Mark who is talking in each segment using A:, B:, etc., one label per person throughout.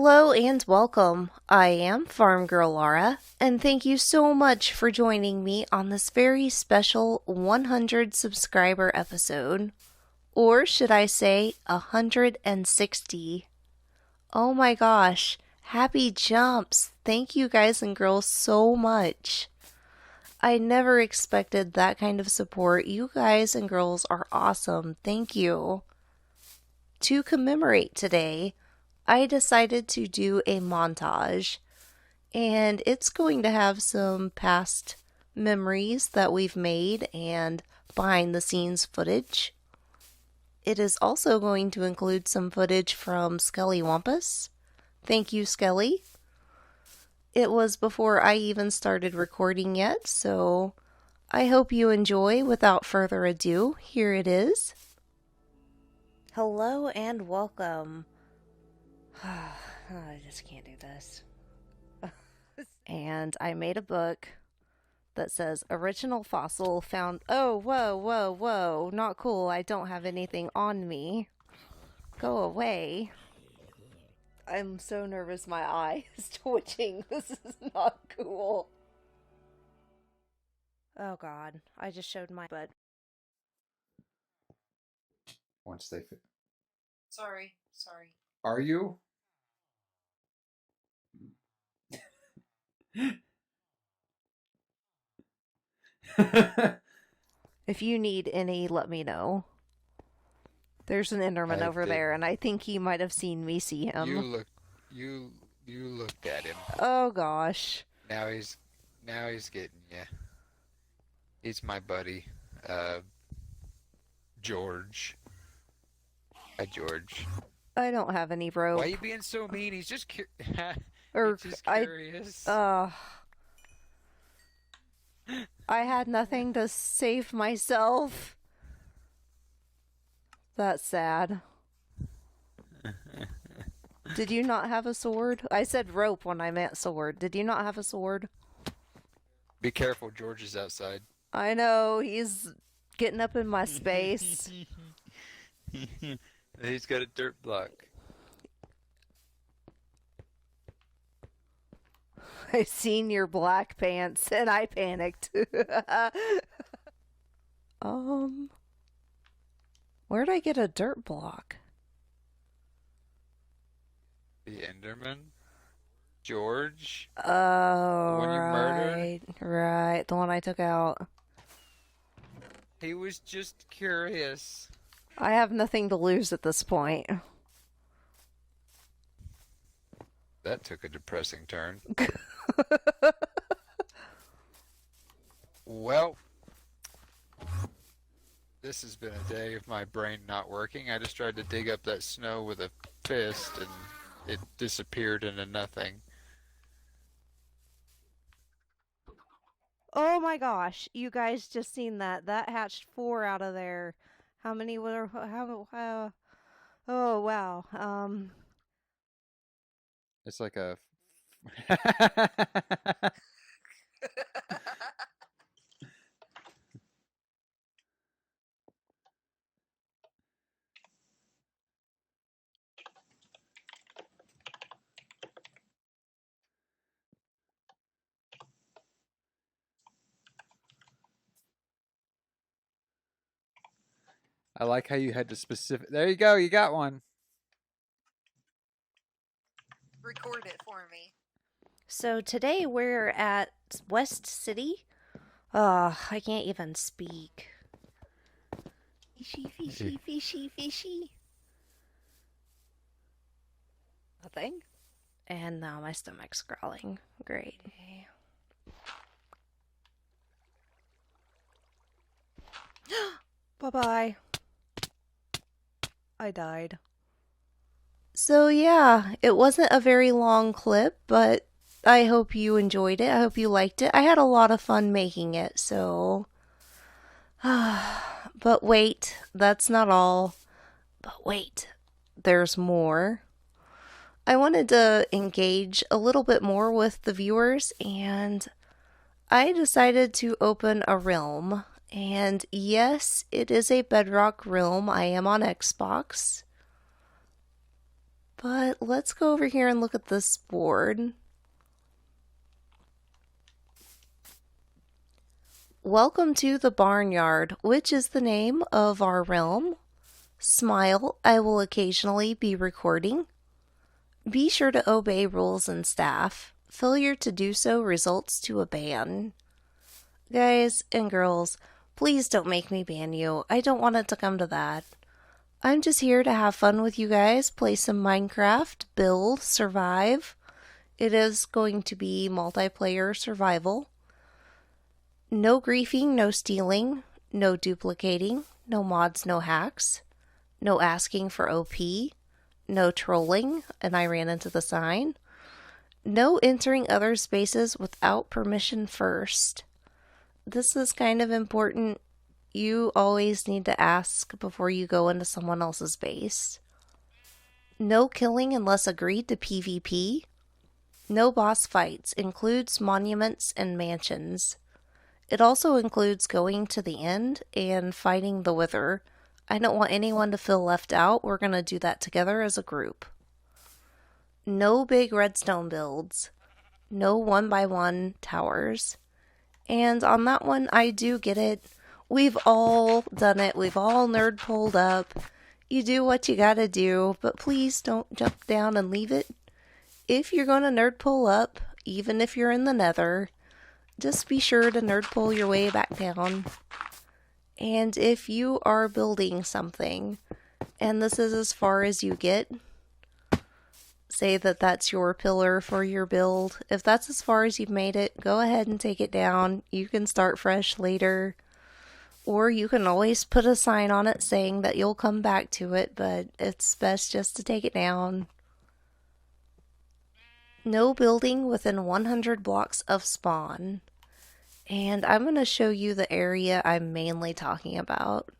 A: Hello and welcome. I am Farm Girl Laura, and thank you so much for joining me on this very special 100 subscriber episode. Or should I say 160? Oh my gosh, happy jumps! Thank you guys and girls so much. I never expected that kind of support. You guys and girls are awesome. Thank you. To commemorate today, I decided to do a montage, and it's going to have some past memories that we've made and behind the scenes footage. It is also going to include some footage from Skelly Wampus. Thank you, Skelly. It was before I even started recording yet, so I hope you enjoy. Without further ado, here it is. Hello and welcome. I just can't do this. And I made a book that says original fossil found. Oh, whoa, whoa, whoa. Not cool. I don't have anything on me. Go away. I'm so nervous my eye is twitching. This is not cool. Oh god. I just showed my butt.
B: Once they fit.
A: Sorry.
B: Are you?
A: If you need any, let me know. There's an Enderman over there, and I think he might have seen me see him.
C: You looked at him.
A: Oh gosh.
C: Now he's getting you. He's my buddy, George. Hi, George.
A: I don't have any rope.
C: Why are you being so mean? He's just
A: Or
C: he's just curious.
A: I had nothing to save myself. That's sad. Did you not have a sword? I said rope when I meant sword. Did you not have a sword?
C: Be careful, George is outside.
A: I know, he's getting up in my space.
C: He's got a dirt block.
A: I seen your black pants and I panicked. Where'd I get a dirt block?
C: The Enderman? George?
A: Oh,
C: When you murdered?
A: right. The one I took out.
C: He was just curious.
A: I have nothing to lose at this point.
C: That took a depressing turn. Well, this has been a day of my brain not working. I just tried to dig up that snow with a fist and it disappeared into nothing.
A: Oh my gosh, you guys just seen that. That hatched 4 out of there. How many were, oh wow.
B: It's like a. I like how you had to specific. There you go. You got one.
D: Record it for me.
A: So today we're at West City. I can't even speak. Fishy. Nothing. And now my stomach's growling. Great. Bye-bye. I died. So yeah, it wasn't a very long clip, but I hope you enjoyed it. I hope you liked it. I had a lot of fun making it, so... But wait, that's not all. But wait, there's more. I wanted to engage a little bit more with the viewers, and I decided to open a realm. And yes, it is a Bedrock realm. I am on Xbox. But let's go over here and look at this board. Welcome to the Barnyard, which is the name of our realm. Smile, I will occasionally be recording. Be sure to obey rules and staff. Failure to do so results to a ban. Guys and girls, please don't make me ban you. I don't want it to come to that. I'm just here to have fun with you guys, play some Minecraft, build, survive. It is going to be multiplayer survival. No griefing, no stealing, no duplicating, no mods, no hacks, no asking for OP, no trolling, and I ran into the sign. No entering other spaces without permission first. This is kind of important. You always need to ask before you go into someone else's base. No killing unless agreed to PvP. No boss fights. Includes monuments and mansions. It also includes going to the end and fighting the Wither. I don't want anyone to feel left out. We're going to do that together as a group. No big redstone builds. No 1x1 towers. And on that one, I do get it. We've all done it. We've all nerd pulled up. You do what you gotta do, but please don't jump down and leave it. If you're gonna nerd pull up, even if you're in the nether, just be sure to nerd pull your way back down. And if you are building something, and this is as far as you get, say that that's your pillar for your build. If that's as far as you've made it, go ahead and take it down. You can start fresh later. Or you can always put a sign on it saying that you'll come back to it, but it's best just to take it down. No building within 100 blocks of spawn. And I'm going to show you the area I'm mainly talking about.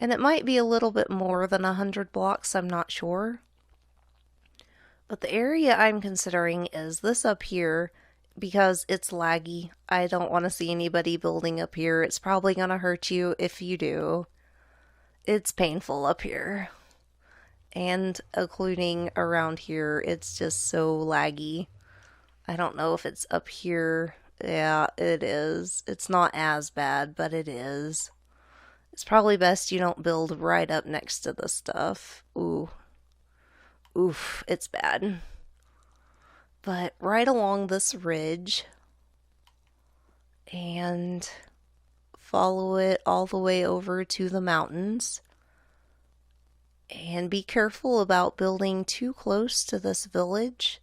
A: And it might be a little bit more than 100 blocks, I'm not sure. But the area I'm considering is this up here because it's laggy. I don't want to see anybody building up here. It's probably going to hurt you if you do. It's painful up here. And including around here, it's just so laggy. I don't know if it's up here. Yeah, it is. It's not as bad, but it is. It's probably best you don't build right up next to the stuff. Ooh. Oof, it's bad. But right along this ridge, and follow it all the way over to the mountains. And be careful about building too close to this village.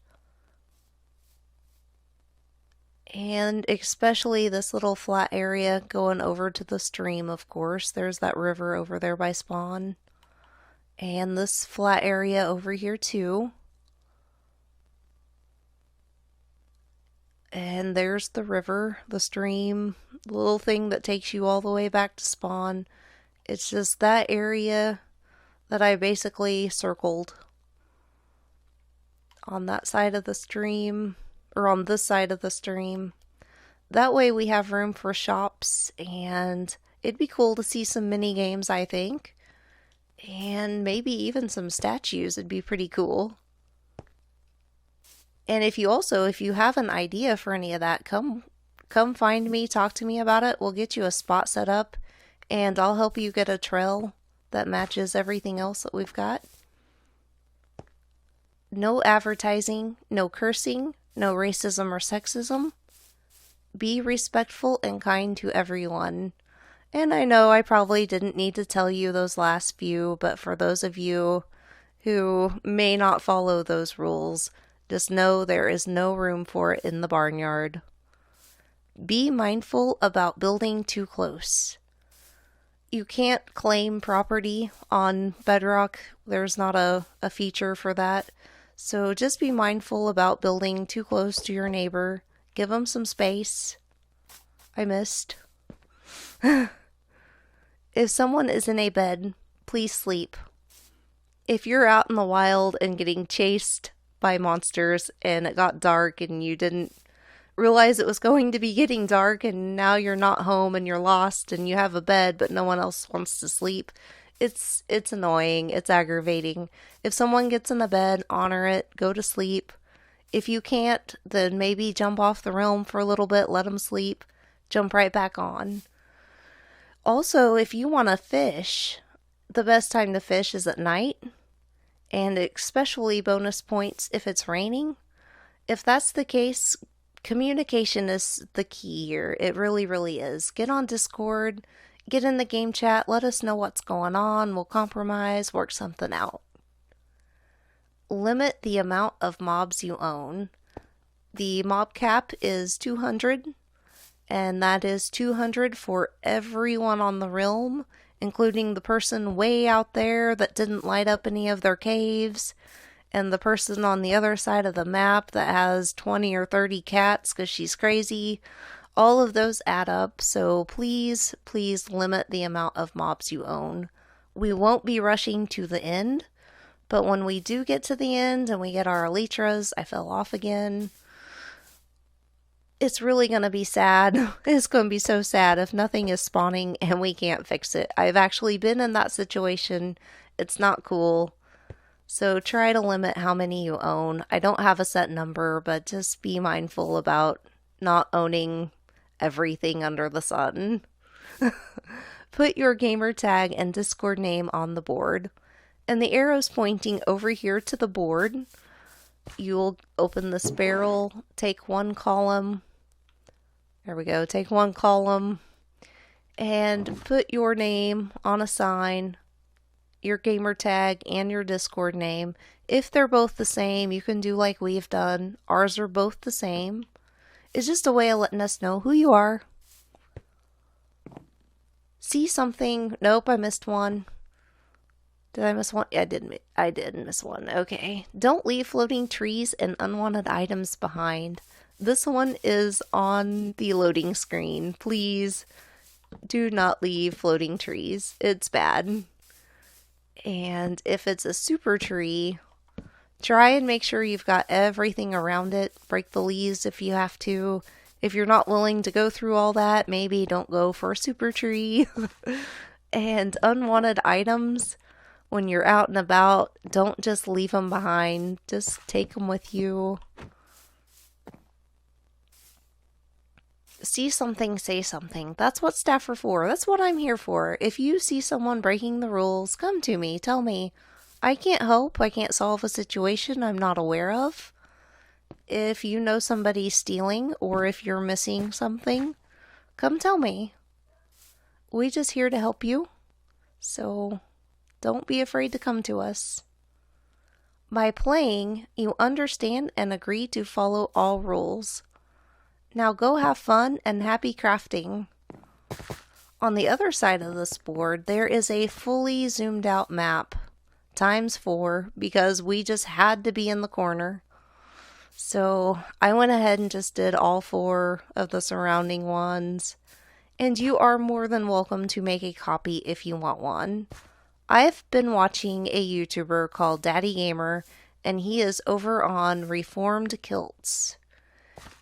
A: And especially this little flat area going over to the stream, of course. There's that river over there by spawn. And this flat area over here too. And there's the river, the stream, the little thing that takes you all the way back to spawn. It's just that area that I basically circled. On that side of the stream, or on this side of the stream. That way we have room for shops, and it'd be cool to see some mini games, I think. And maybe even some statues would be pretty cool. And if you have an idea for any of that, come find me, talk to me about it. We'll get you a spot set up, and I'll help you get a trail that matches everything else that we've got. No advertising, no cursing, no racism or sexism. Be respectful and kind to everyone. And I know I probably didn't need to tell you those last few, but for those of you who may not follow those rules, just know there is no room for it in the barnyard. Be mindful about building too close. You can't claim property on Bedrock. There's not a feature for that. So just be mindful about building too close to your neighbor. Give them some space. I missed. If someone is in a bed, please sleep. If you're out in the wild and getting chased by monsters and it got dark and you didn't realize it was going to be getting dark and now you're not home and you're lost and you have a bed but no one else wants to sleep, It's annoying. It's aggravating. If someone gets in the bed, honor it. Go to sleep. If you can't, then maybe jump off the realm for a little bit, let them sleep, jump right back on. Also, if you want to fish, the best time to fish is at night, and especially bonus points if it's raining. If that's the case, communication is the key here. It really, really is. Get on Discord, get in the game chat, let us know what's going on, we'll compromise, work something out. Limit the amount of mobs you own. The mob cap is 200, and that is 200 for everyone on the realm, including the person way out there that didn't light up any of their caves, and the person on the other side of the map that has 20 or 30 cats because she's crazy. All of those add up, so please, please limit the amount of mobs you own. We won't be rushing to the end, but when we do get to the end and we get our elytras, I fell off again. It's really going to be sad. It's going to be so sad if nothing is spawning and we can't fix it. I've actually been in that situation. It's not cool. So try to limit how many you own. I don't have a set number, but just be mindful about not owning everything under the sun. Put your gamer tag and Discord name on the board. And the arrow's pointing over here to the board. You'll open this barrel, take one column. There we go, take one column. And put your name on a sign, your gamer tag, and your Discord name. If they're both the same, you can do like we've done. Ours are both the same. It's just a way of letting us know who you are. See something? Nope, I missed one. Did I miss one? Yeah, I did miss one. Okay. Don't leave floating trees and unwanted items behind. This one is on the loading screen. Please do not leave floating trees. It's bad. And if it's a super tree, try and make sure you've got everything around it. Break the leaves if you have to. If you're not willing to go through all that, maybe don't go for a super tree. And unwanted items, when you're out and about, don't just leave them behind. Just take them with you. See something, say something. That's what staff are for. That's what I'm here for. If you see someone breaking the rules, come to me. Tell me. I can't help. I can't solve a situation I'm not aware of. If you know somebody stealing or if you're missing something, come tell me. We're just here to help you. So don't be afraid to come to us. By playing, you understand and agree to follow all rules. Now go have fun and happy crafting. On the other side of this board, there is a fully zoomed out map. ×4, because we just had to be in the corner. So I went ahead and just did all 4 of the surrounding ones. And you are more than welcome to make a copy if you want one. I've been watching a YouTuber called Daddy Gamer, and he is over on Reformed Kilts.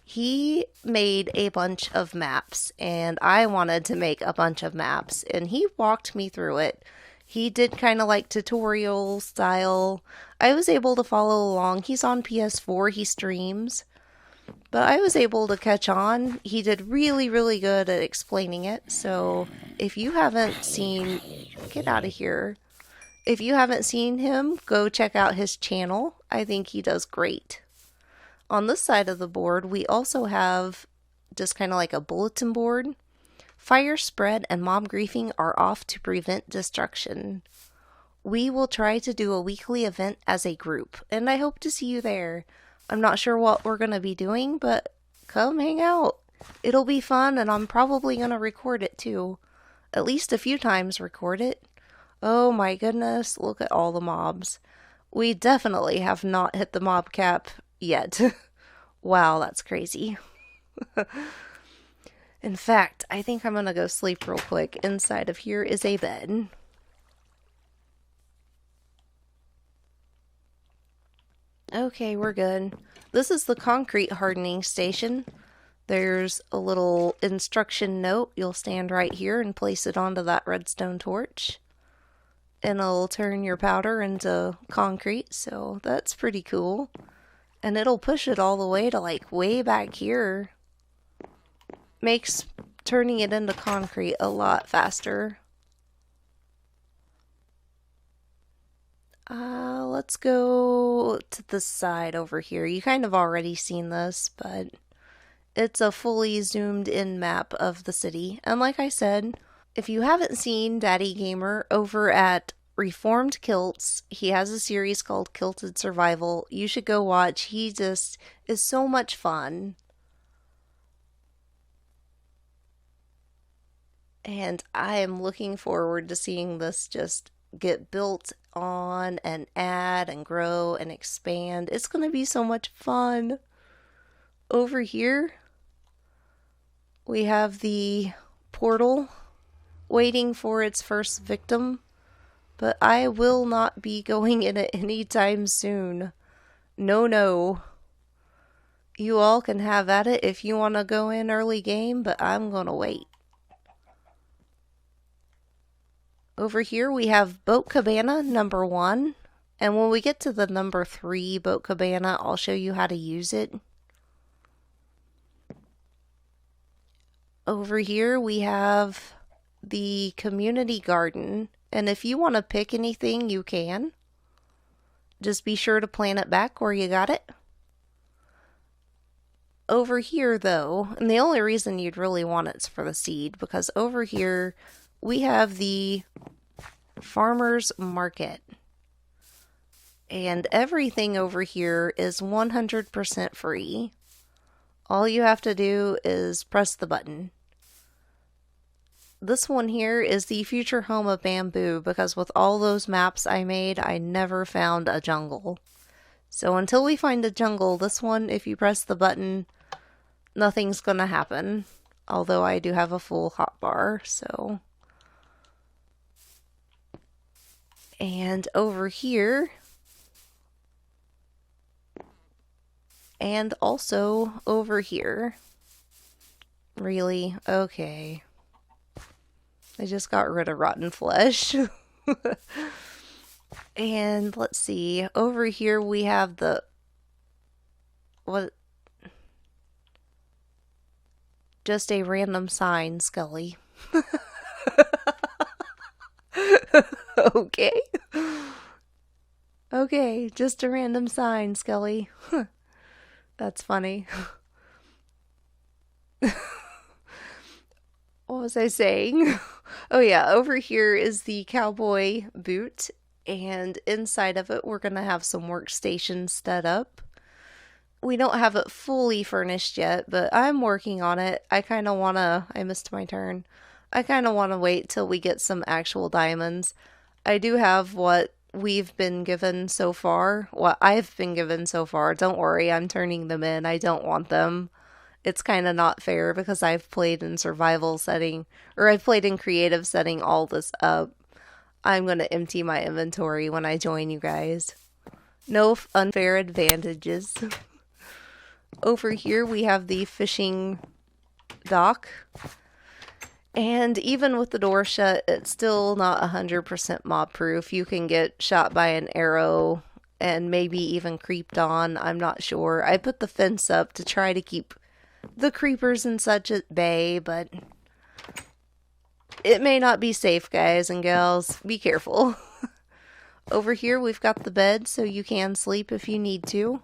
A: He made a bunch of maps, and I wanted to make a bunch of maps, and he walked me through it. He did kind of like tutorial style. I was able to follow along. He's on PS4, he streams. But I was able to catch on. He did really, really good at explaining it. So if you haven't seen... Get out of here. If you haven't seen him, go check out his channel. I think he does great. On this side of the board, we also have just kind of like a bulletin board. Fire spread and mob griefing are off to prevent destruction. We will try to do a weekly event as a group, and I hope to see you there. I'm not sure what we're going to be doing, but come hang out. It'll be fun, and I'm probably going to record it too. At least a few times record it. Oh my goodness, look at all the mobs. We definitely have not hit the mob cap yet. Wow, that's crazy. In fact, I think I'm gonna go sleep real quick. Inside of here is a bed. Okay, we're good. This is the concrete hardening station. There's a little instruction note. You'll stand right here and place it onto that redstone torch. and it'll turn your powder into concrete, so that's pretty cool. And it'll push it all the way to like way back here. Makes turning it into concrete a lot faster. Let's go to the side over here. You kind of already seen this, but it's a fully zoomed in map of the city. And like I said, if you haven't seen Daddy Gamer over at Reformed Kilts, he has a series called Kilted Survival. You should go watch. He just is so much fun. And I am looking forward to seeing this just get built on and add and grow and expand. It's going to be so much fun. Over here, we have the portal waiting for its first victim, but I will not be going in it anytime soon. No, no. You all can have at it if you want to go in early game, but I'm going to wait. Over here we have Boat Cabana number 1, and when we get to the number 3 Boat Cabana, I'll show you how to use it. Over here we have the community garden, and if you want to pick anything, you can. Just be sure to plant it back where you got it. Over here though, and the only reason you'd really want it's for the seed, because over here we have the farmer's market. And everything over here is 100% free. All you have to do is press the button. This one here is the future home of bamboo, because with all those maps I made, I never found a jungle. So until we find a jungle, this one, if you press the button, nothing's gonna happen. Although I do have a full hotbar, so... And over here, and also over here. Really? Okay. I just got rid of rotten flesh. And let's see, over here we have the... What? Just a random sign, Scully. Okay. Okay, just a random sign, Scully. That's funny. What was I saying? Oh yeah, over here is the cowboy boot, and inside of it we're gonna have some workstations set up. We don't have it fully furnished yet, but I'm working on it. I missed my turn. I kinda wanna wait till we get some actual diamonds. I do have what we've been given so far. What I've been given so far. Don't worry, I'm turning them in. I don't want them. It's kind of not fair because I've played in survival setting, or I've played in creative setting all this up. I'm going to empty my inventory when I join you guys. No unfair advantages. Over here we have the fishing dock. And even with the door shut, it's still not 100% mob proof. You can get shot by an arrow and maybe even creeped on. I'm not sure. I put the fence up to try to keep the creepers and such at bay, but it may not be safe, guys and gals. Be careful. Over here we've got the bed so you can sleep if you need to.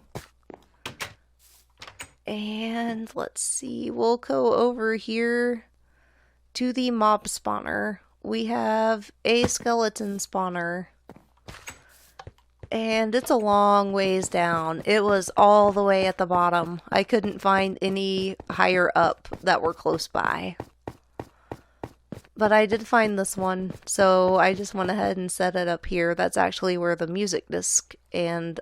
A: And let's see, we'll go over here to the mob spawner. We have a skeleton spawner. And it's a long ways down. It was all the way at the bottom. I couldn't find any higher up that were close by. But I did find this one, so I just went ahead and set it up here. That's actually where the music disc and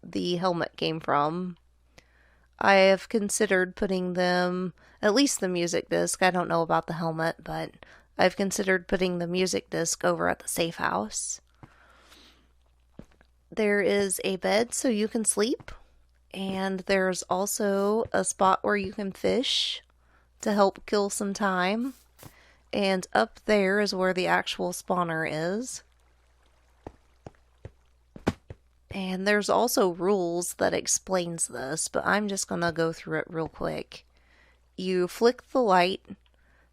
A: the helmet came from. I have considered putting them, at least the music disc, I don't know about the helmet, but I've considered putting the music disc over at the safe house. There is a bed so you can sleep, and there's also a spot where you can fish to help kill some time. And up there is where the actual spawner is. And there's also rules that explains this, but I'm just gonna go through it real quick. You flick the light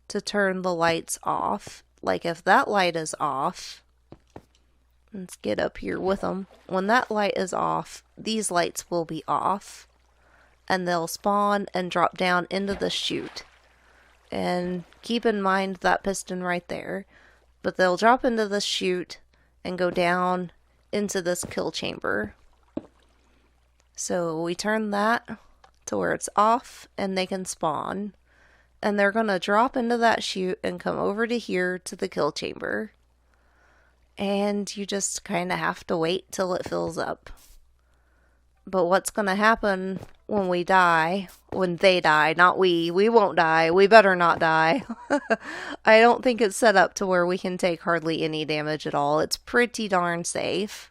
A: to turn the lights off. Like if that light is off, let's get up here with them. When that light is off, these lights will be off, and they'll spawn and drop down into the chute. And keep in mind that piston right there. But they'll drop into the chute and go down into this kill chamber. So we turn that to where it's off and they can spawn. And they're going to drop into that chute and come over to here to the kill chamber. And you just kind of have to wait till it fills up. But what's going to happen when we die, when they die, not we won't die, we better not die. I don't think it's set up to where we can take hardly any damage at all. It's pretty darn safe.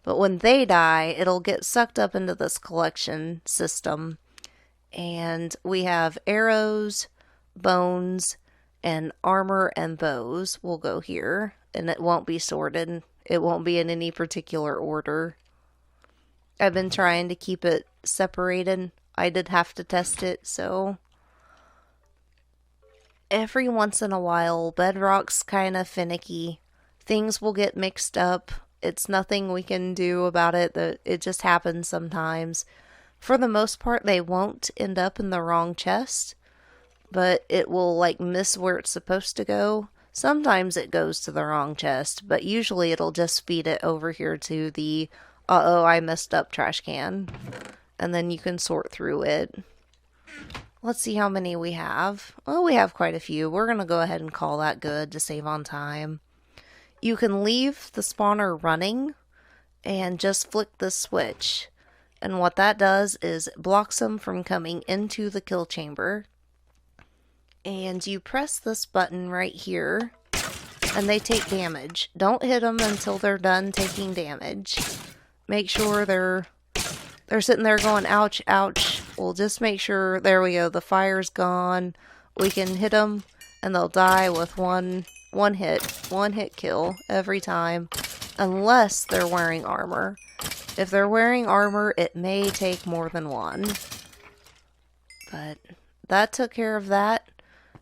A: But when they die, it'll get sucked up into this collection system. And we have arrows, bones, and armor and bows will go here. And it won't be sorted. It won't be in any particular order. I've been trying to keep it separated. I did have to test it, so every once in a while, Bedrock's kind of finicky. Things will get mixed up. It's nothing we can do about it. It just happens sometimes. For the most part, they won't end up in the wrong chest, but it will like miss where it's supposed to go. Sometimes it goes to the wrong chest, but usually it'll just feed it over here to the uh-oh, I messed up trash can. And then you can sort through it. Let's see how many we have. Well, we have quite a few. We're going to go ahead and call that good to save on time. You can leave the spawner running and just flick the switch. And what that does is it blocks them from coming into the kill chamber. And you press this button right here and they take damage. Don't hit them until they're done taking damage. Make sure they're sitting there going, ouch, ouch. We'll just make sure, there we go, the fire's gone. We can hit them, and they'll die with one hit kill every time, unless they're wearing armor. If they're wearing armor, it may take more than one. But that took care of that.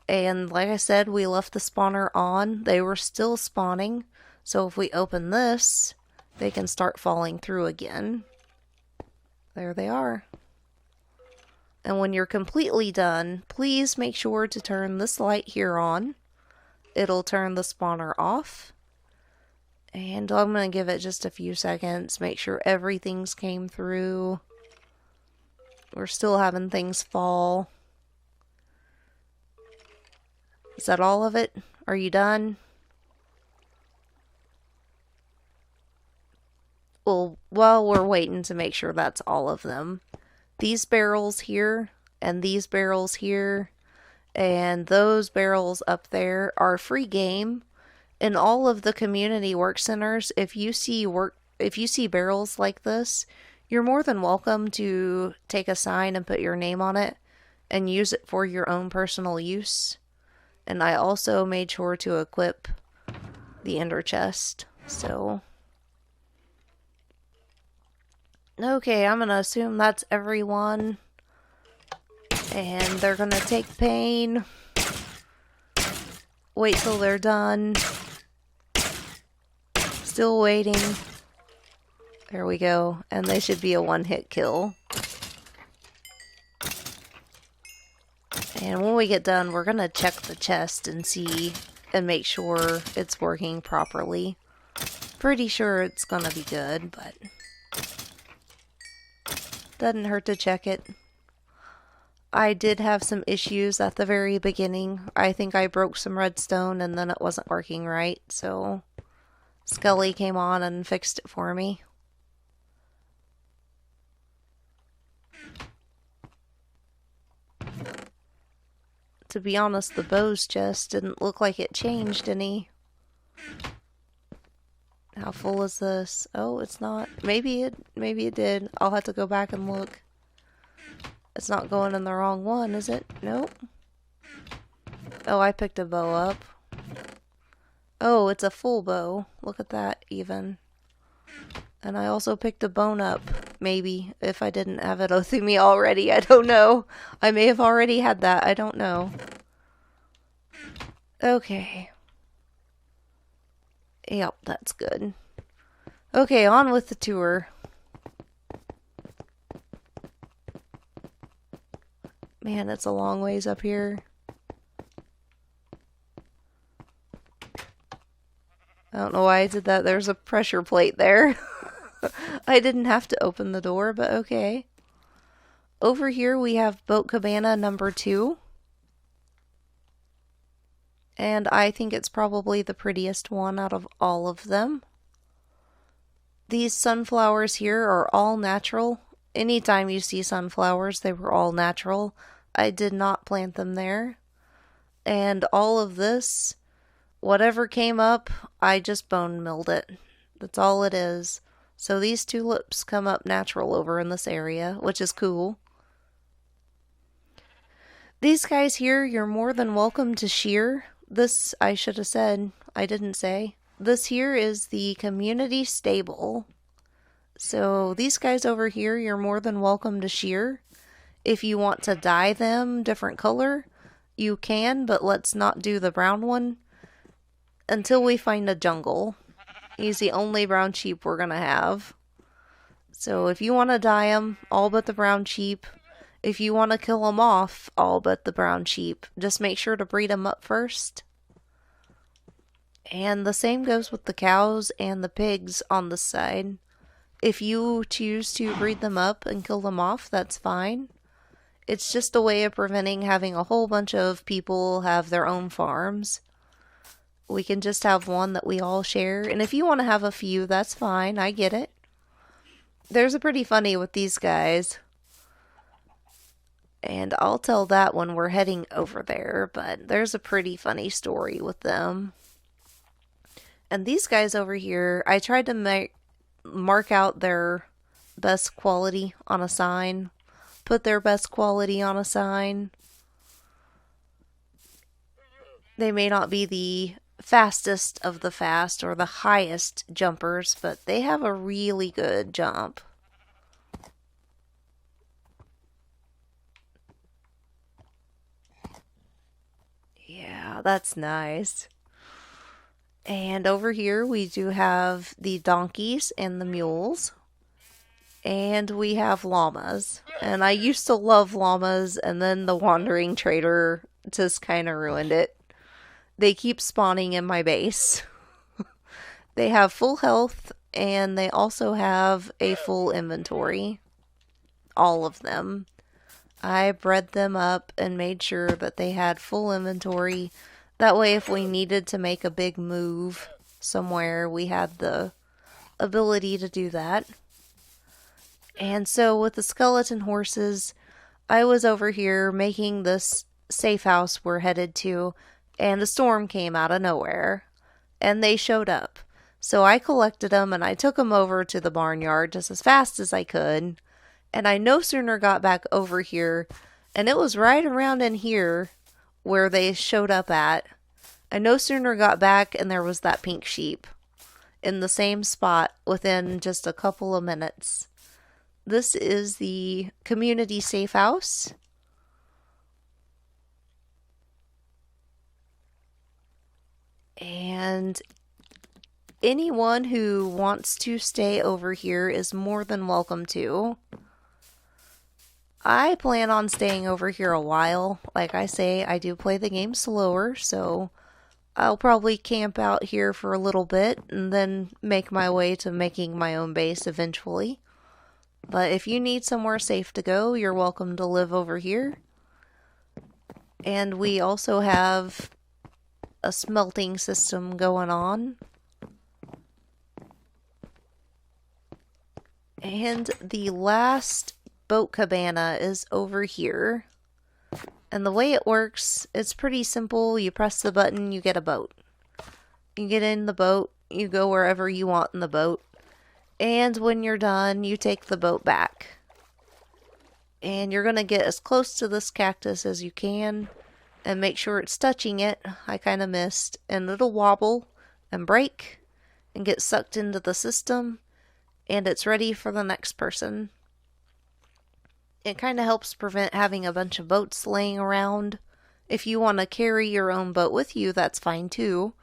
A: And like I said, we left the spawner on. They were still spawning. So if we open this, they can start falling through again. There they are. And when you're completely done, please make sure to turn this light here on. It'll turn the spawner off. And I'm going to give it just a few seconds. Make sure everything's came through. We're still having things fall. Is that all of it? Are you done? Well, while we're waiting to make sure that's all of them, these barrels here, and these barrels here, and those barrels up there are free game. In all of the community work centers, if you see barrels like this, you're more than welcome to take a sign and put your name on it and use it for your own personal use. And I also made sure to equip the ender chest, so okay, I'm gonna assume that's everyone. And they're gonna take pain. Wait till they're done. Still waiting. There we go. And they should be a one-hit kill. And when we get done, we're gonna check the chest and see and make sure it's working properly. Pretty sure it's gonna be good, but doesn't hurt to check it. I did have some issues at the very beginning. I think I broke some redstone and then it wasn't working right, so Skelly came on and fixed it for me. To be honest, the bows chest didn't look like it changed any. How full is this? Oh, it's not. Maybe it did. I'll have to go back and look. It's not going in the wrong one, is it? Nope. Oh, I picked a bow up. Oh, it's a full bow. Look at that, even. And I also picked a bone up, maybe, if I didn't have it with me already. I don't know. I may have already had that. I don't know. Okay. Yep, that's good. Okay, on with the tour. Man, it's a long ways up here. I don't know why I did that. There's a pressure plate there. I didn't have to open the door, but okay. Over here we have Boat Cabana number 2. And I think it's probably the prettiest one out of all of them. These sunflowers here are all natural. Anytime you see sunflowers, they were all natural. I did not plant them there. And all of this, whatever came up, I just bone milled it. That's all it is. So these tulips come up natural over in this area, which is cool. These guys here, you're more than welcome to shear. This, I should have said, I didn't say. This here is the community stable. So these guys over here, you're more than welcome to shear. If you want to dye them different color, you can, but let's not do the brown one until we find a jungle. He's the only brown sheep we're gonna have. So if you want to dye them, all but the brown sheep. If you want to kill them off, all but the brown sheep. Just make sure to breed them up first. And the same goes with the cows and the pigs on the side. If you choose to breed them up and kill them off, that's fine. It's just a way of preventing having a whole bunch of people have their own farms. We can just have one that we all share. And if you want to have a few, that's fine. I get it. There's a pretty funny with these guys. And I'll tell that when we're heading over there. But there's a pretty funny story with them. And these guys over here, I tried to mark out their best quality on a sign. Put their best quality on a sign. They may not be the fastest of the fast or the highest jumpers, but they have a really good jump. Yeah, that's nice. And over here we do have the donkeys and the mules. And we have llamas. And I used to love llamas, and then the wandering trader just kind of ruined it. They keep spawning in my base. They have full health, and they also have a full inventory. All of them. I bred them up and made sure that they had full inventory. That way, if we needed to make a big move somewhere, we had the ability to do that. And so with the skeleton horses, I was over here making this safe house we're headed to, and a storm came out of nowhere, and they showed up. So I collected them and I took them over to the barnyard just as fast as I could, and I no sooner got back over here, and it was right around in here where they showed up at. I no sooner got back and there was that pink sheep in the same spot within just a couple of minutes. This is the community safe house. And anyone who wants to stay over here is more than welcome to. I plan on staying over here a while. Like I say, I do play the game slower, so I'll probably camp out here for a little bit and then make my way to making my own base eventually. But if you need somewhere safe to go, you're welcome to live over here. And we also have a smelting system going on. And the last boat cabana is over here. And the way it works, it's pretty simple. You press the button, you get a boat. You get in the boat, you go wherever you want in the boat. And when you're done, you take the boat back. And you're going to get as close to this cactus as you can. And make sure it's touching it. I kind of missed. And it'll wobble and break and get sucked into the system. and it's ready for the next person. It kind of helps prevent having a bunch of boats laying around. If you want to carry your own boat with you, that's fine too.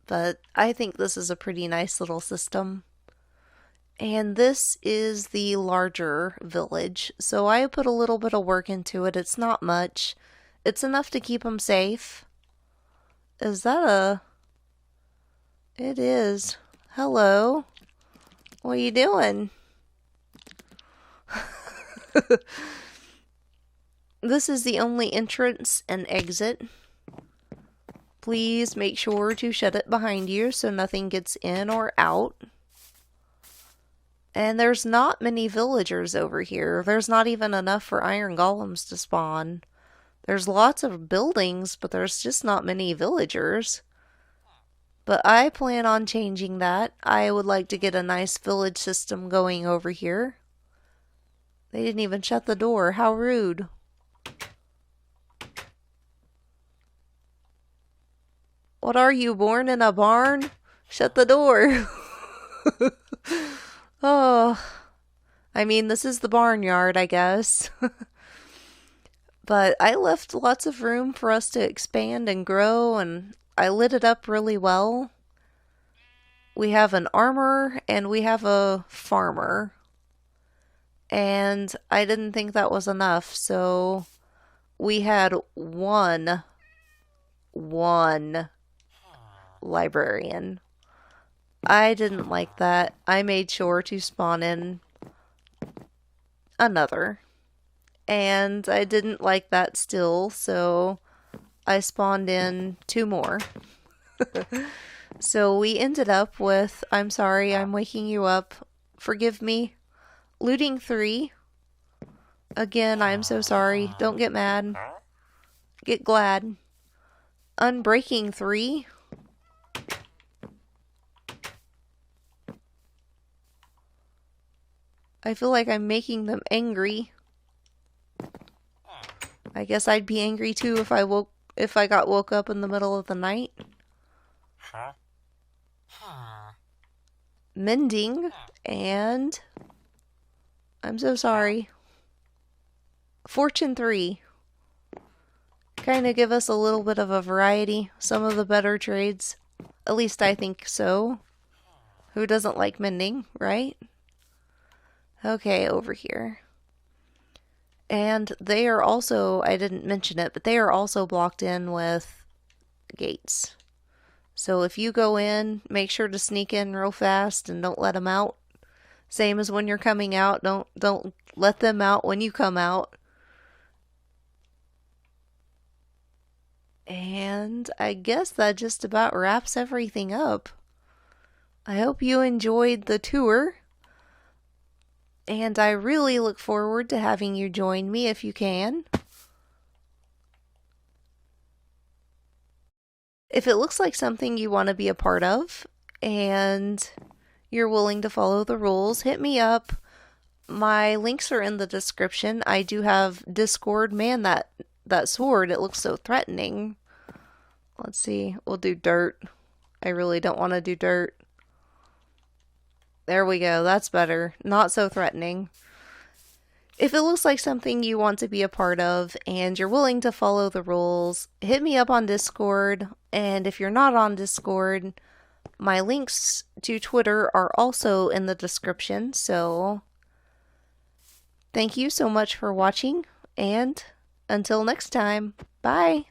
A: But I think this is a pretty nice little system. And this is the larger village, so I put a little bit of work into it. It's not much. It's enough to keep them safe. Is that a... It is. Hello. What are you doing? This is the only entrance and exit. Please make sure to shut it behind you so nothing gets in or out. And there's not many villagers over here. There's not even enough for iron golems to spawn. There's lots of buildings, but there's just not many villagers. But I plan on changing that. I would like to get a nice village system going over here. They didn't even shut the door. How rude. What are you, born in a barn? Shut the door. Oh, I mean, this is the barnyard, I guess. But I left lots of room for us to expand and grow, and I lit it up really well. We have an armorer and we have a farmer. And I didn't think that was enough, so we had one librarian. I didn't like that. I made sure to spawn in another. And I didn't like that still, so I spawned in 2 more. So we ended up with, I'm sorry, I'm waking you up. Forgive me. Looting 3. Again, I'm so sorry. Don't get mad. Get glad. Unbreaking 3. I feel like I'm making them angry. I guess I'd be angry too if I got woke up in the middle of the night. Mending, and I'm so sorry. Fortune 3. Kind of give us a little bit of a variety. Some of the better trades. At least I think so. Who doesn't like mending, right? Okay, over here. And they are also, I didn't mention it, but they are also blocked in with gates. So if you go in, make sure to sneak in real fast and don't let them out. Same as when you're coming out, don't let them out when you come out. And I guess that just about wraps everything up. I hope you enjoyed the tour. And I really look forward to having you join me if you can. If it looks like something you want to be a part of, and you're willing to follow the rules, hit me up. My links are in the description. I do have Discord. Man, that sword, it looks so threatening. Let's see. We'll do dirt. I really don't want to do dirt. There we go. That's better. Not so threatening. If it looks like something you want to be a part of and you're willing to follow the rules, hit me up on Discord. And if you're not on Discord, my links to Twitter are also in the description. So thank you so much for watching, and until next time, bye.